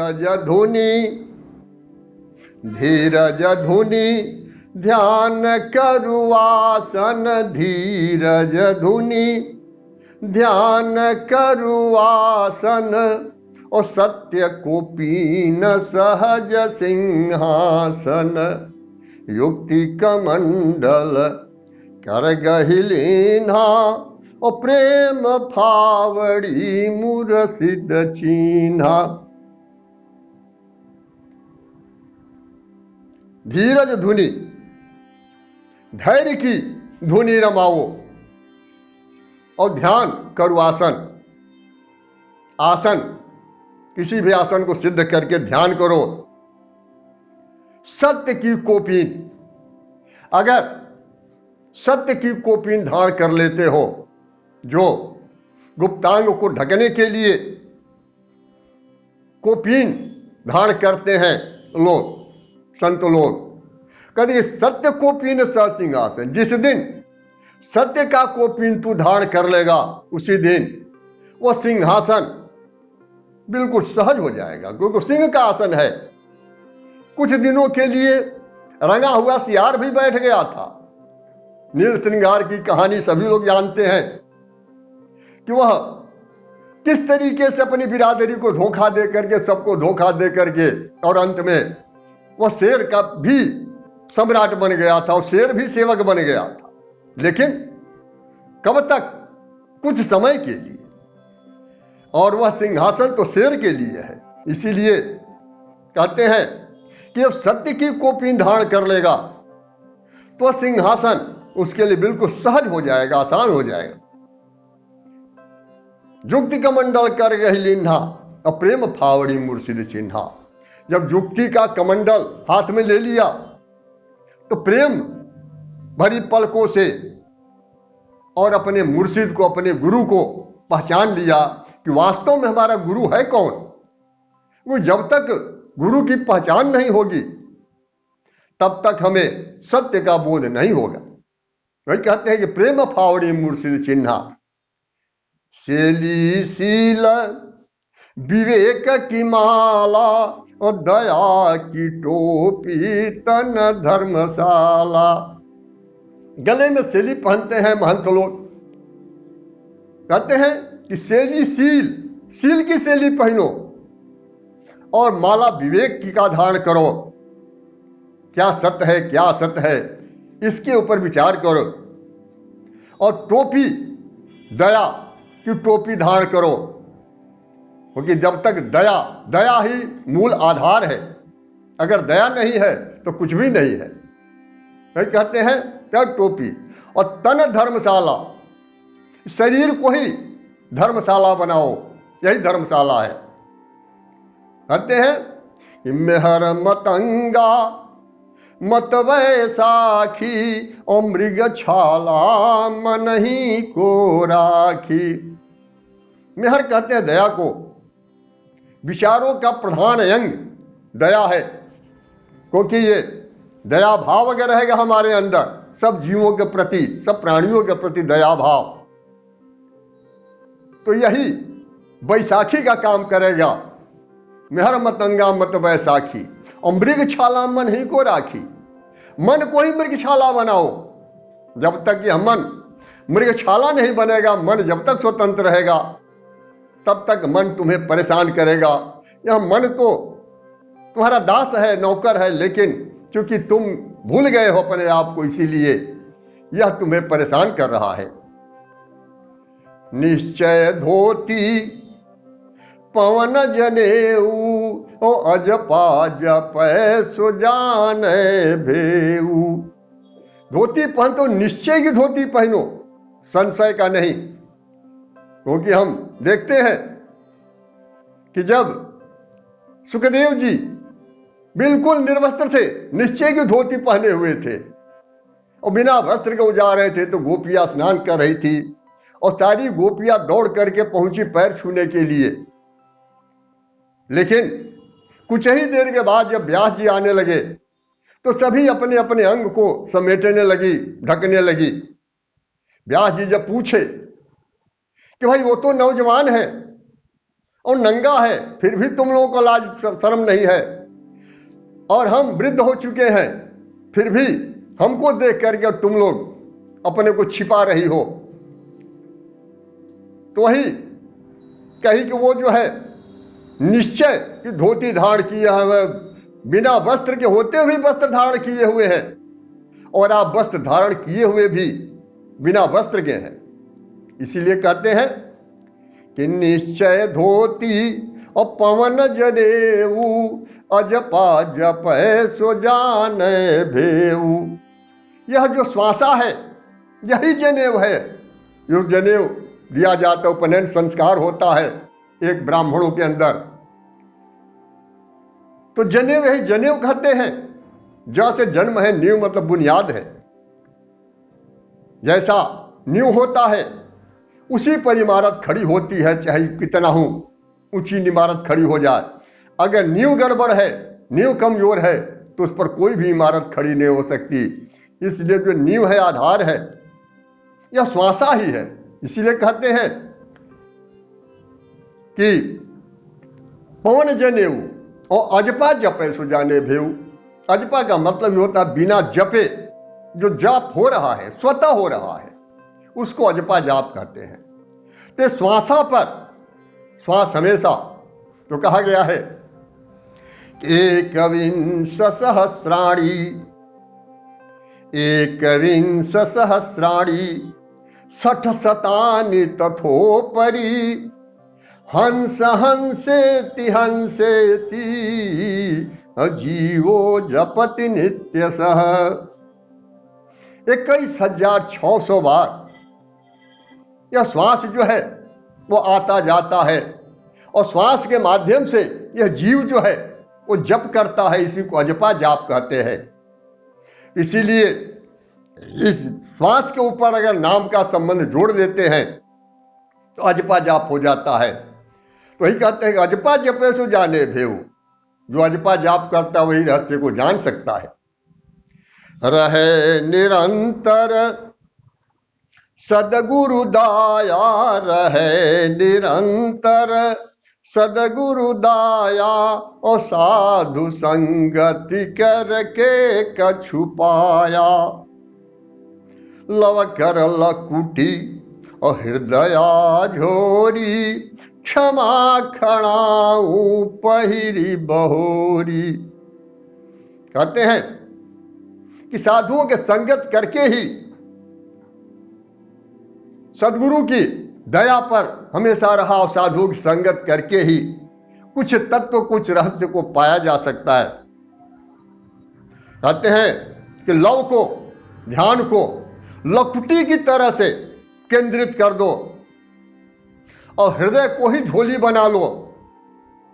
धीरज धुनि धीरज धुनि ध्यान करुआसन, धीरज धुनि ध्यान करुआसन, और सत्य को पीन सहज सिंहासन, युक्ति कमंडल कर गहिलीन्हा, और प्रेम फावड़ी मुरसिद चीन्हा। धीरज धुनि, धैर्य की धुनि रमाओ, और ध्यान करुआसन, आसन, किसी भी आसन को सिद्ध करके ध्यान करो। सत्य की कोपीन, अगर सत्य की कोपीन धारण कर लेते हो, जो गुप्तांग को ढकने के लिए कोपीन धारण करते हैं लोग, संत लोग, कभी सत्य कोपीन सिंहासन, जिस दिन सत्य का कोपीन तू धारण कर लेगा, उसी दिन वह सिंहासन बिल्कुल सहज हो जाएगा, क्योंकि सिंह का आसन है। कुछ दिनों के लिए रंगा हुआ सियार भी बैठ गया था। नील श्रृंगार की कहानी सभी लोग जानते हैं कि वह किस तरीके से अपनी बिरादरी को धोखा दे करके, सबको धोखा दे करके, और अंत में वह शेर का भी सम्राट बन गया था और शेर भी सेवक बन गया था। लेकिन कब तक? कुछ समय के लिए, और वह सिंहासन तो शेर के लिए है। इसीलिए कहते हैं कि जब सत्य की कोपीन धारण कर लेगा तो वह सिंहासन उसके लिए बिल्कुल सहज हो जाएगा, आसान हो जाएगा। युक्ति कमंडल कर गहिलीन्हा, और प्रेम फावड़ी मुरसिद चिन्हा। जब युक्ति का कमंडल हाथ में ले लिया तो प्रेम भरी पलकों से और अपने मुर्शिद को, अपने गुरु को पहचान लिया कि वास्तव में हमारा गुरु है कौन। वो जब तक गुरु की पहचान नहीं होगी तब तक हमें सत्य का बोध नहीं होगा। वही कहते हैं कि प्रेम फावड़ी मुर्शिद चिन्हा, शेली शील विवेक की माला, और दया की टोपी तन धर्मशाला। गले में सेली पहनते हैं महंत लोग, कहते हैं कि सेली शील, शील की सेली पहनो, और माला विवेक की का धारण करो। क्या सत्य है, क्या असत्य है, इसके ऊपर विचार करो। और टोपी, दया की टोपी धारण करो, क्योंकि जब तक दया, दया ही मूल आधार है। अगर दया नहीं है तो कुछ भी नहीं है। वही कहते हैं तब टोपी, और तन धर्मशाला, शरीर को ही धर्मशाला बनाओ, यही धर्मशाला है। कहते हैं कि मेहर मतंगा मत वैसाखी, और मृग छाला मन ही को राखी। मेहर कहते हैं दया को। विचारों का प्रधान अंग दया है, क्योंकि ये दया भाव अगर रहेगा हमारे अंदर, सब जीवों के प्रति, सब प्राणियों के प्रति दया भाव, तो यही बैसाखी का काम करेगा। मेहर मतंगा मत बैसाखी, और मृग छाला मन ही को राखी। मन को ही मृग छाला बनाओ। जब तक यह मन मृग छाला नहीं बनेगा, मन जब तक स्वतंत्र रहेगा, तब तक मन तुम्हें परेशान करेगा। यह मन तो तुम्हारा दास है, नौकर है, लेकिन क्योंकि तुम भूल गए हो अपने आप को, इसीलिए यह तुम्हें परेशान कर रहा है। निश्चय धोती पवन जनेऊ, ओ अजपा जपै सो जाने भेऊ। धोती पहन तो निश्चय की धोती पहनो, संशय का नहीं। क्योंकि हम देखते हैं कि जब सुखदेव जी बिल्कुल निर्वस्त्र थे, निश्चय की धोती पहने हुए थे, और बिना वस्त्र के जा रहे थे, तो गोपियां स्नान कर रही थी, और सारी गोपियां दौड़ करके पहुंची पैर छूने के लिए। लेकिन कुछ ही देर के बाद जब व्यास जी आने लगे तो सभी अपने अपने अंग को समेटने लगी, ढकने लगी। व्यास जी जब पूछे कि भाई वो तो नौजवान है और नंगा है, फिर भी तुम लोगों को लाज शर्म नहीं है। और हम वृद्ध हो चुके हैं, फिर भी हमको देख करके तुम लोग अपने को छिपा रही हो। तो वही कही कि वो जो है निश्चय कि धोती धारण किया है, बिना वस्त्र के होते हुए वस्त्र धारण किए हुए हैं, और आप वस्त्र धारण किए हुए भी बिना वस्त्र के हैं। इसीलिए कहते हैं कि निश्चय धोती और पवन जनेऊ, अजपा जपै सो जाने भेऊ। यह जो श्वासा है यही जनेऊ है। जो जनेऊ दिया जाता, उपनयन संस्कार होता है एक ब्राह्मणों के अंदर, तो जनेऊ यही जनेऊ कहते हैं। जैसे जन्म है, नींव मतलब बुनियाद है, जैसा नींव होता है उसी पर इमारत खड़ी होती है, चाहे कितना हो ऊंची इमारत खड़ी हो जाए। अगर नींव गड़बड़ है, नींव कमजोर है, तो उस पर कोई भी इमारत खड़ी नहीं हो सकती। इसलिए जो नींव है, आधार है, यह श्वासा ही है। इसीलिए कहते हैं कि पवन जनेऊ और अजपा जपे सो जाने भेऊ। अजपा का मतलब ये होता है बिना जपे, जो जाप हो रहा है, स्वतः हो रहा है, उसको अजपा जाप कहते हैं। तो श्वासा पर, श्वास हमेशा तो कहा गया है कि एकविंश सहस्राणी, एकविंश सहस्राणी, 60 शतानि तथोपरि, हंस हंसेति हंसेति, जीवो जपति नित्यशः। 21,600 बार यह श्वास जो है वो आता जाता है, और श्वास के माध्यम से यह जीव जो है वो जप करता है। इसी को अजपा जाप कहते हैं। इसीलिए इस श्वास के ऊपर अगर नाम का संबंध जोड़ देते हैं तो अजपा जाप हो जाता है। तो वही कहते हैं कि अजपा जपे सो जाने भेऊ। जो अजपा जाप करता है वही रहस्य को जान सकता है। रहे निरंतर सदगुरु दाया, रहे निरंतर सदगुरु दाया, और साधु संगति करके कछु पाया। लव कर लकुटी और हृदया झोरी, क्षमा खड़ाऊ पहिरी बहोरी। कहते हैं कि साधुओं के संगत करके ही, सदगुरु की दया पर हमेशा रहा और साधुओं की संगत करके ही कुछ तत्व, कुछ रहस्य को पाया जा सकता है। कहते हैं कि लव को, ध्यान को लकुटी की तरह से केंद्रित कर दो और हृदय को ही झोली बना लो।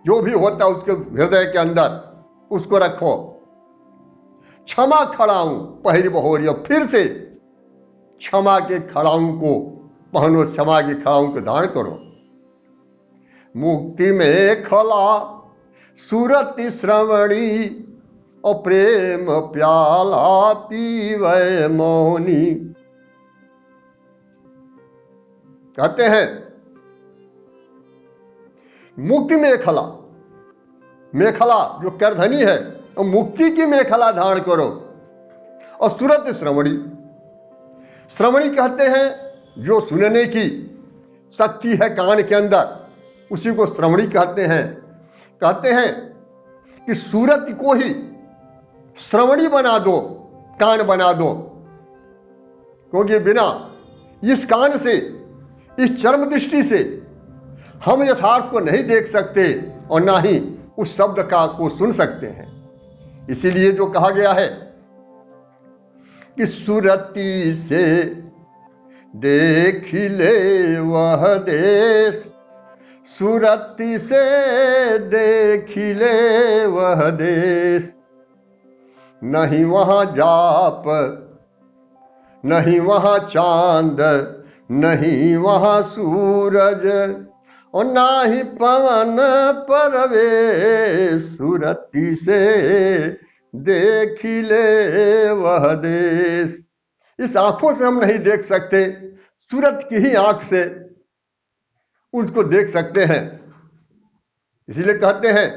जो भी होता है उसके हृदय के अंदर उसको रखो। क्षमा खड़ाऊं पहिरी बहोरी, और फिर से क्षमा के खड़ाऊं को पहनो, क्षमा के खड़ाऊं को धारण करो। मुक्ति में खला सुरति श्रवणी, और प्रेम प्याला पीवे मौनी। कहते हैं मुक्ति मेखला, मेखला जो करधनी है, और मुक्ति की मेखला धारण करो। और सुरत श्रवणी, श्रवणी कहते हैं जो सुनने की शक्ति है कान के अंदर, उसी को श्रवणी कहते हैं। कहते हैं कि सूरत को ही श्रवणी बना दो, कान बना दो, क्योंकि बिना इस कान से, इस चर्म दृष्टि से हम यथार्थ को नहीं देख सकते और ना ही उस शब्द का को सुन सकते हैं। इसीलिए जो कहा गया है कि सुरति से देख ले वह देश, सुरति से देख ले वह देश, नहीं वहां जाप, नहीं वहां चांद, नहीं वहां सूरज, और ना ही पवन परवे, सुरति से देख ले वह देश। इस आंखों से हम नहीं देख सकते, सूरत की ही आंख से उसको देख सकते हैं। इसीलिए कहते हैं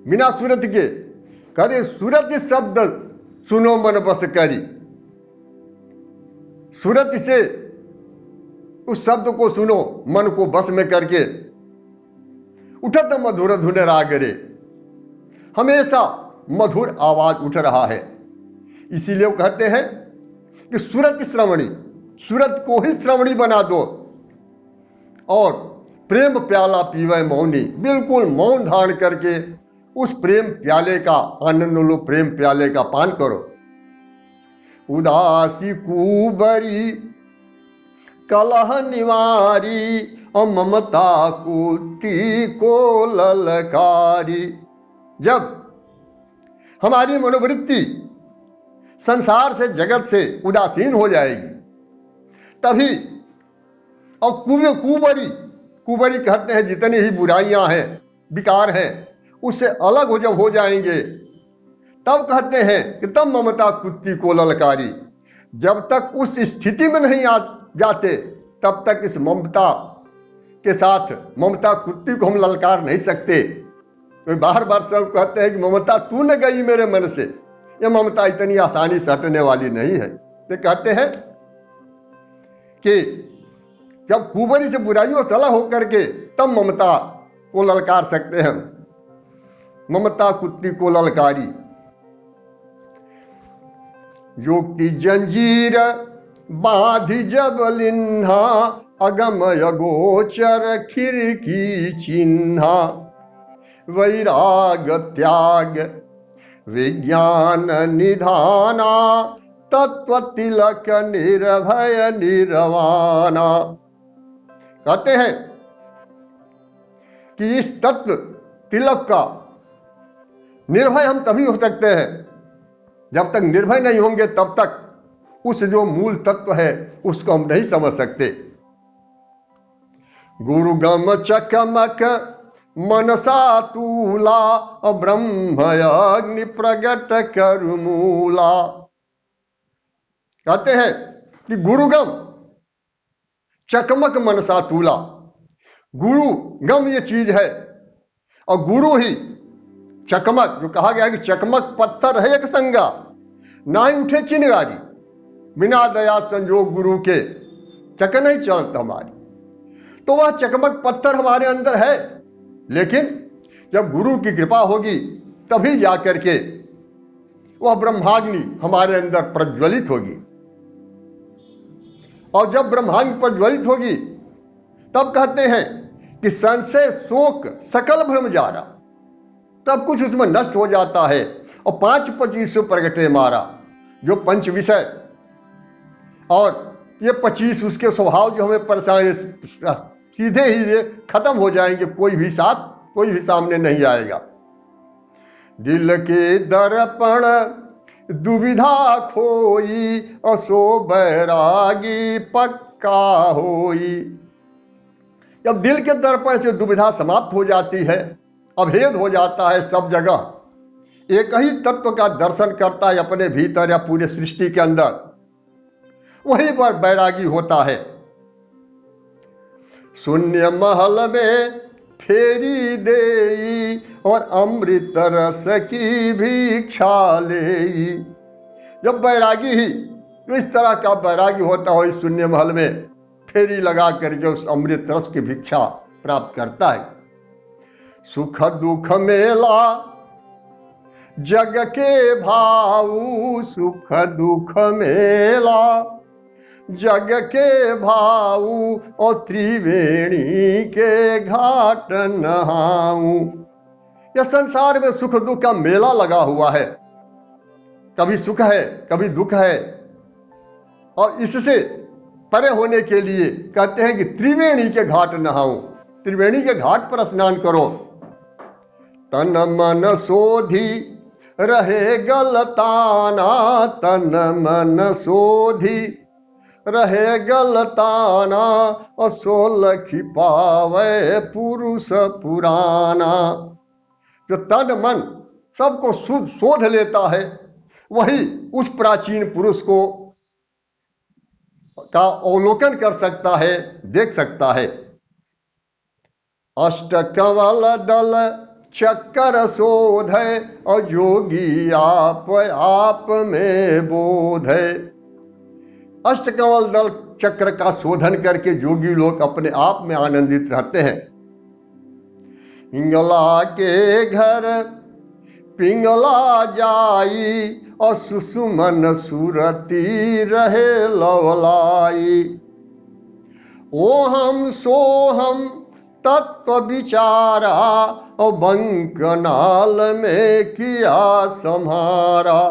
बिना सूरत के, कहते सूरत शब्द सुनो मन बस करी। सूरत से उस शब्द को सुनो, मन को बस में करके उठत मधुर धुन रागरे, हमेशा मधुर आवाज उठ रहा है। इसीलिए वो कहते हैं कि सूरत श्रवणी, सूरत को ही श्रवणी बना दो और प्रेम प्याला पीवे मौनी, बिल्कुल मौन धारण करके उस प्रेम प्याले का आनंद लो, प्रेम प्याले का पान करो। उदासी कुबरी कलह निवारी और ममता कुती को ललकारी। जब हमारी मनोवृत्ति संसार से, जगत से उदासीन हो जाएगी तभी, और कुबरी, कुबरी कहते हैं जितनी ही बुराइयां हैं, विकार हैं, उससे अलग जब हो जाएंगे तब कहते हैं कि तब ममता कुत्ती को ललकारी। जब तक उस स्थिति में नहीं आ जाते तब तक इस ममता के साथ, ममता कुत्ती को हम ललकार नहीं सकते। तो बार बार सब कहते हैं कि ममता तू न गई मेरे मन से, यह ममता इतनी आसानी से हटने वाली नहीं है। तो कहते हैं कि जब कुबरी से बुराइयों से अलग होकर के तब ममता को ललकार सकते हैं। ममता कुत्ती को ललकारी, योग की जंजीर बाधी जब लिन्हा, अगमय गोचर खिड़की चिन्हा। वैराग त्याग विज्ञान निधाना, तत्व तिलक निर्भय निर्वाणा। कहते हैं कि इस तत्व तिलक का निर्भय हम तभी हो सकते हैं, जब तक निर्भय नहीं होंगे तब तक उस जो मूल तत्व है उसको हम नहीं समझ सकते। गुरुगम चकमक मनसा तूला, ब्रह्म अग्नि प्रगट करमूला। कहते हैं कि गुरुगम चकमक मनसा तूला, गुरु गम ये चीज है और गुरु ही चकमक, जो कहा गया है कि चकमक पत्थर है एक संगा, ना ही उठे चिनगारी, बिना दया संजोग गुरु के चक नहीं चलता हमारी। तो वह चकमक पत्थर हमारे अंदर है, लेकिन जब गुरु की कृपा होगी तभी जाकर के वह ब्रह्माग्नि हमारे अंदर प्रज्वलित होगी। और जब ब्रह्माग्नि प्रज्वलित होगी तब कहते हैं कि संशय शोक सकल भ्रम जारा, तब कुछ उसमें नष्ट हो जाता है। और 5-25 प्रगटे मारा, जो पंच विषय और ये 25 उसके स्वभाव जो हमें परेशान, सीधे ही ये खत्म हो जाएंगे, कोई भी सामने नहीं आएगा। दिल के दर्पण दुविधा खोई, और सो बैरागी पक्का होई। जब दिल के दर्पण से दुविधा समाप्त हो जाती है, अभेद हो जाता है, सब जगह एक ही तत्व का दर्शन करता है अपने भीतर या पूरे सृष्टि के अंदर, वहीं पर बैरागी होता है। शून्य महल में फेरी देई, और अमृत रस की भिक्षा लेई। जब बैरागी ही तो इस तरह का बैरागी होता हो, इस शून्य महल में फेरी लगा करके उस अमृत रस की भिक्षा प्राप्त करता है। सुख दुख मेला जग के भाऊ, सुख दुख मेला जग के भाऊ, और त्रिवेणी के घाट नहाऊं। यह संसार में सुख दुख का मेला लगा हुआ है, कभी सुख है कभी दुख है। और इससे परे होने के लिए कहते हैं कि त्रिवेणी के घाट नहाऊं, त्रिवेणी के घाट पर स्नान करो। तन मन सोधी रहे गलताना, तन मन सोधी रहे गलताना, और सोलखी पावे पुरुष पुराना। जो तन मन सबको शोध लेता है, वही उस प्राचीन पुरुष को का अवलोकन कर सकता है, देख सकता है। अष्ट कमल दल चक्कर शोधे और योगी आप में बोध है। अष्ट कमल दल चक्र का शोधन करके योगी लोग अपने आप में आनंदित रहते हैं। इंगला के घर पिंगला जाई और सुषुमन सुरती रहे लवलाई। ओहम सोहम तत्व विचारा और बंकनाल में किया सम्हारा।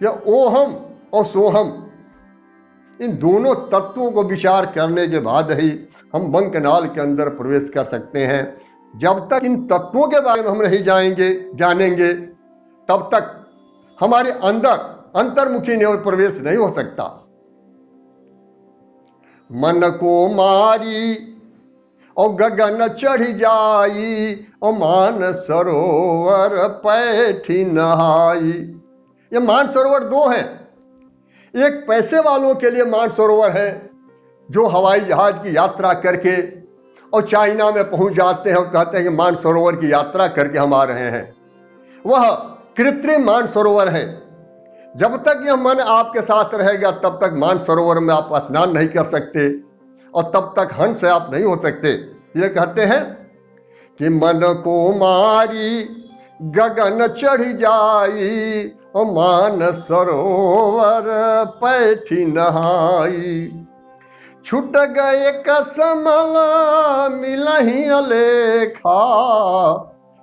यह ओहम और सोहम इन दोनों तत्वों को विचार करने के बाद ही हम बंकनाल के अंदर प्रवेश कर सकते हैं। जब तक इन तत्वों के बारे में हम नहीं जानेंगे तब तक हमारे अंदर अंतर्मुखी ने प्रवेश नहीं हो सकता। मन को मारी और गगन चढ़ जाई और मान सरोवर पैठी नहाई। ये मान सरोवर दो हैं। एक पैसे वालों के लिए मान सरोवर है जो हवाई जहाज की यात्रा करके और चाइना में पहुंच जाते हैं और कहते हैं कि मान सरोवर की यात्रा करके हम आ रहे हैं। वह कृत्रिम मान सरोवर है। जब तक यह मन आपके साथ रहेगा तब तक मान सरोवर में आप स्नान नहीं कर सकते और तब तक हंस से आप नहीं हो सकते। ये कहते हैं कि मन को मारी गगन चढ़ जाई और मान सरोवर पैठी नहाई। छूट गए कसमल मिलही अलेखा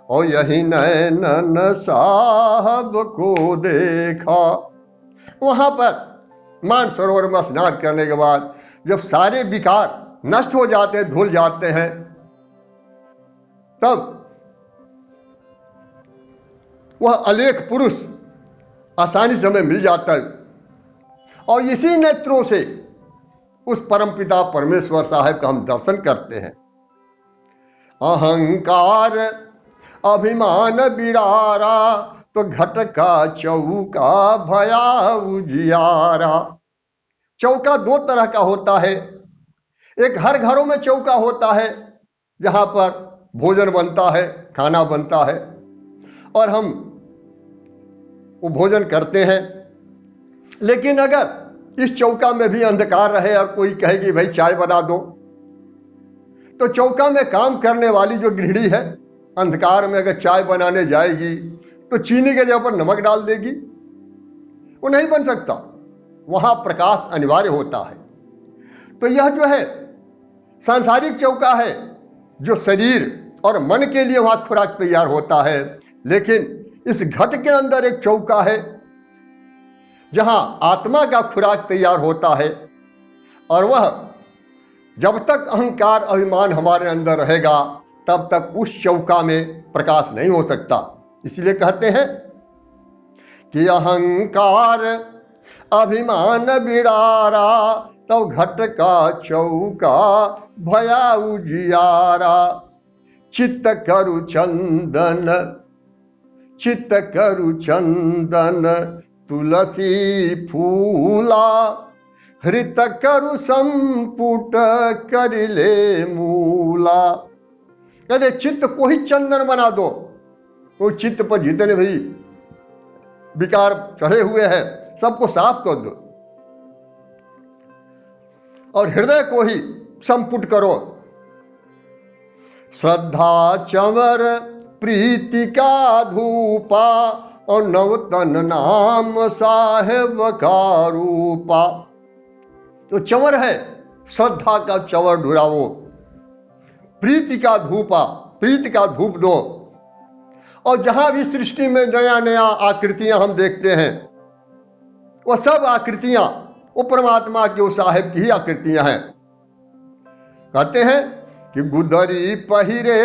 और यही नैनन साहब को देखा। वहां पर मान सरोवर में स्नान करने के बाद जब सारे विकार नष्ट हो जाते हैं, धुल जाते हैं, तब वह अलेख पुरुष आसानी से हमें मिल जाता है और इसी नेत्रों से उस परमपिता परमेश्वर साहब का हम दर्शन करते हैं। अहंकार अभिमान बिरारा तो घट का चौका भया उजियारा। चौका दो तरह का होता है। एक हर घरों में चौका होता है जहां पर भोजन बनता है, खाना बनता है और हम वो भोजन करते हैं। लेकिन अगर इस चौका में भी अंधकार रहे और कोई कहे कि भाई चाय बना दो, तो चौका में काम करने वाली जो गृहिणी है अंधकार में अगर चाय बनाने जाएगी तो चीनी के जगह पर नमक डाल देगी, वो नहीं बन सकता। वहां प्रकाश अनिवार्य होता है। तो यह जो है सांसारिक चौका है जो शरीर और मन के लिए वहां खुराक तैयार होता है। लेकिन इस घट के अंदर एक चौका है जहां आत्मा का खुराक तैयार होता है और वह जब तक अहंकार अभिमान हमारे अंदर रहेगा तब तक उस चौका में प्रकाश नहीं हो सकता। इसलिए कहते हैं कि अहंकार अभिमान बिरारा तो घट का चौका भया उजियारा। चित्त करू चंदन तुलसी फूला हृत करु संपुट करिले मूला। कहते चित्त को ही चंदन बना दो। वो चित्त पर जितने भी विकार चढ़े हुए हैं सबको साफ कर दो और हृदय को ही संपुट करो। श्रद्धा चंवर प्रीति का धूपा और नवतन नाम साहेब का रूपा। तो चंवर है, श्रद्धा का चंवर ढुरावो, प्रीति का धूपा, प्रीति का धूप दो। और जहां भी सृष्टि में नया नया आकृतियां हम देखते हैं वह सब आकृतियां वो परमात्मा के उस साहेब की ही आकृतियां हैं। कहते हैं कि गुदरी पहिरे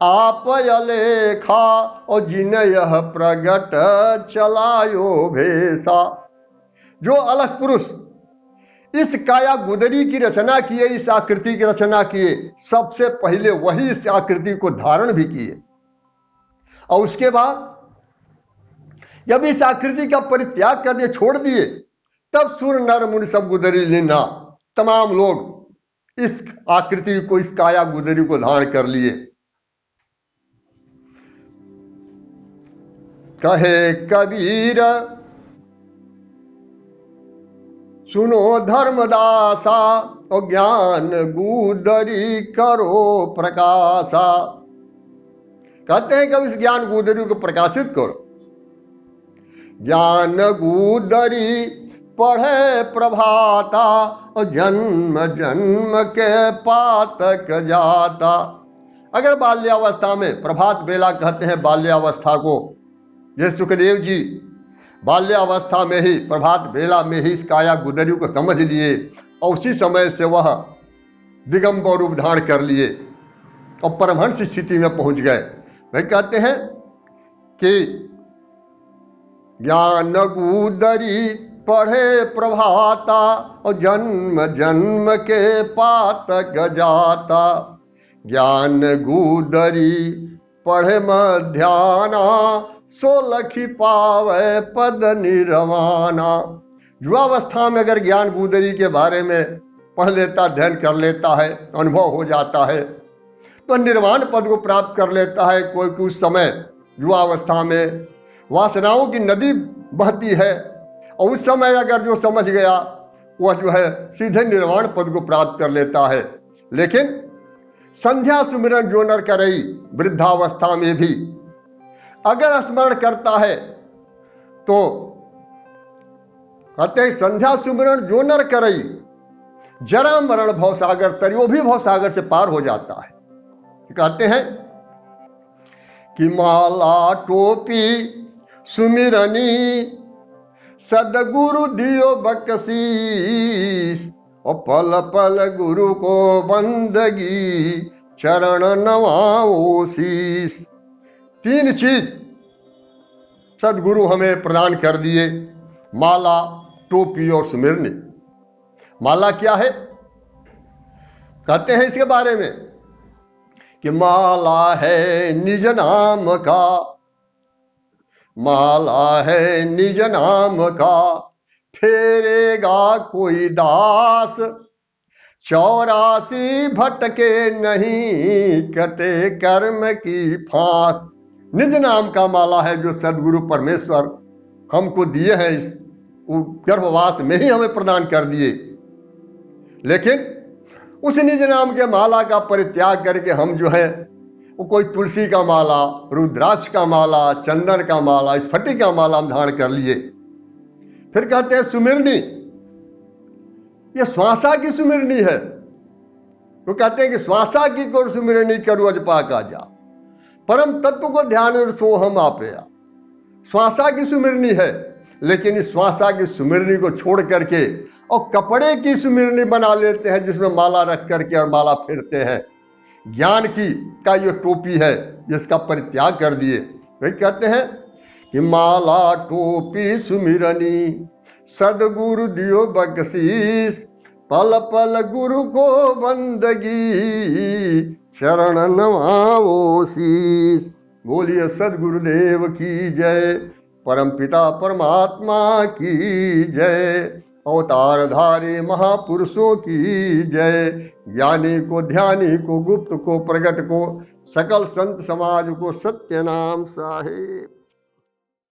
आप अलेखा और जिन यह प्रगट चलायो भेसा। जो अलग पुरुष इस काया गुदरी की रचना किए, इस आकृति की रचना किए, सबसे पहले वही इस आकृति को धारण भी किए और उसके बाद जब इस आकृति का परित्याग कर दिए, छोड़ दिए, तब सुर नर मुनि सब गुदरी लीना तमाम लोग इस आकृति को, इस काया गुदरी को धारण कर लिए। कहे कबीर सुनो धर्मदासा, और ज्ञान गुदरी करो प्रकाशा। कहते हैं कि अब इस ज्ञान गुदरी को प्रकाशित करो। ज्ञान गुदरी पढ़े प्रभाता, और जन्म जन्म के पातक जाता। अगर बाल्यावस्था में, प्रभात बेला कहते हैं बाल्यावस्था को, ये सुखदेव जी बाल्यावस्था में ही, प्रभात बेला में ही इस काया गुदरी को समझ लिए और उसी समय से वह दिगंबर रूप धारण कर लिए और परमहंस स्थिति में पहुंच गए। वे कहते हैं कि ज्ञान गुदरी पढ़े प्रभाता, और जन्म जन्म के पातक जाता। ज्ञान गुदरी पढ़े मध्याना, सो लखी पावे पद निर्वाणा। युवावस्था में अगर ज्ञान गुदरी के बारे में पढ़ लेता, अध्ययन कर लेता है, अनुभव हो जाता है, तो निर्वाण पद को प्राप्त कर लेता है। कोई कुछ समय युवावस्था में वासनाओं की नदी बहती है, और उस समय अगर जो समझ गया वह जो है सीधे निर्वाण पद को प्राप्त कर लेता है। लेकिन संध्या सुमिरन जो नर करई, वृद्धावस्था में भी अगर स्मरण करता है तो कहते हैं संध्या सुमिरन जो नर करई, जरा मरण भवसागर तरी, वो भी भवसागर से पार हो जाता है। कहते हैं कि माला टोपी सुमिरनी, सदगुरु दियो बकसीस, और पल पल गुरु को बंदगी, चरण नवाओ शीस। तीन चीज सदगुरु हमें प्रदान कर दिए, माला, टोपी और सुमिरनी। माला क्या है? कहते हैं इसके बारे में कि माला है निज नाम का, माला है निज नाम का, फेरेगा कोई दास, 84 भटके नहीं, कटे कर्म की फांस। निज नाम का माला है जो सदगुरु परमेश्वर हमको दिए हैं, गर्भवास में ही हमें प्रदान कर दिए। लेकिन उस निज नाम के माला का परित्याग करके हम जो है वो कोई तुलसी का माला, रुद्राक्ष का माला, चंदन का माला, स्फटिक का माला हम धारण कर लिए। फिर कहते हैं सुमिरनी, ये श्वासा की सुमिरनी है। वो कहते हैं कि श्वासा की को सुमिरनी करो अजपा का जा, परम तत्व को ध्यान सो हम आपया। श्वासा की सुमिरनी है, लेकिन इस श्वासा की सुमिरनी को छोड़ करके और कपड़े की सुमिरनी बना लेते हैं, जिसमें माला रख करके और माला फेरते हैं। ज्ञान की का ये टोपी है जिसका परित्याग कर दिए। वे कहते हैं कि माला टोपी सुमिरनी, सदगुरु दियो बख्शीश, पल पल गुरु को बंदगी, शरण नवाओ शीस। बोलिए सदगुरुदेव की जय, परम पिता परमात्मा की जय, अवतारधारी महापुरुषों की जय। ज्ञानी को, ध्यानी को, गुप्त को, प्रगट को, सकल संत समाज को सत्य नाम साहेब।